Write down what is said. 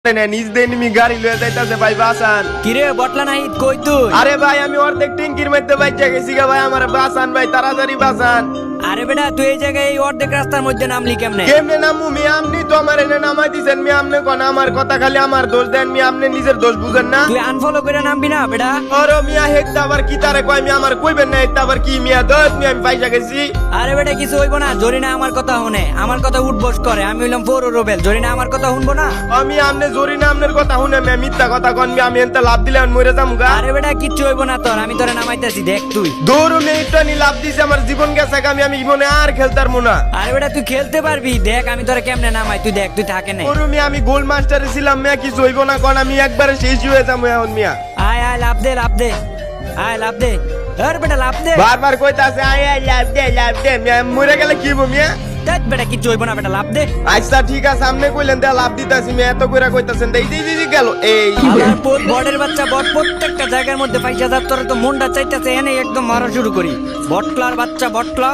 নিজ দেনি গাড়ি লয়ে যাইতাছে ভাই বাসান। কিরে বটলা নাই কই তুই? আরে ভাই আমি অর্ধেক টিঙ্কির মধ্যে বাইচা গেছি গা ভাই, আমার বাসান ভাই, তাড়াতাড়ি বাসান। আরে বেটা তুই এই জায়গায় এই অর্ধেক রাস্তার মধ্যে নামলি কেমনে? কেমনে নামু মি? আপনি তো আমার এনে নামাই দিছেন মি, আপনি কোন আমার কথা খালি আমার দোষ দেন মি, আপনি নিজের দোষ বুঝেন না? তুই আনফলো করে নামবি না বেটা? ওরে মিয়া হেডটা আবার কি তারে কয় মি, আমার কইবেন না হেডটা আবার কি মিয়া দোষ মি, আমি পাইসা গেছি। আরে বেটা কিছু হইব না, জরিনা আমার কথা শুনে, আমার কথা উঠবস করে। আমি হইলাম ফোর রোবেল, জরিনা আমার কথা শুনবো না? আমি আমনে জরি না আমনের কথা শুনে মি, মিথ্যা কথা কন মি, আমি এনতে লাভ দিলে আমি মরে যামু গা। আরে বেটা কিচ্ছু হইব না তোর, আমি তোরে নামাইতেছি দেখ তুই। দৌড় মি একটা নি লাভ দিছে, আমার জীবন গেছে গা, আমি মনে আর খেলতারমু না। আরে বেটা তুই খেলতে পারবি, দেখ আমি তোরে কেমনে নামাই, তুই দেখ তুই থাকে না। ওরে মিয়া আমি গোল্ড মাস্টারে ছিলাম মিয়া, কিছু হইব না কোন, আমি একবারে শেষ হয়ে যাবো এখন মিয়া। আয় আয় লাভ দে লাভ দে, আয় লাভ দে। আরে বেটা লাভ দে। বারবার কইতাছে আয় আয় লাভ দে মিয়া, মরে গেলে কি হইব মিয়া? দেখ বেটা কিচ্ছু হইব না বেটা, লাভ দে। আচ্ছা ঠিক আছে, আপনি কইলেন দে লাভ দিতাছি মিয়া, এত কইরা কইতাছেন দেই দেই দেই গেল এই। আবার বটের বাচ্চা বট প্রত্যেকটা জায়গার মধ্যে পয়সা যার, তোর তো মনটা চাইতেছে এনে একদম মারা শুরু করি। বটলার বাচ্চা বটলা।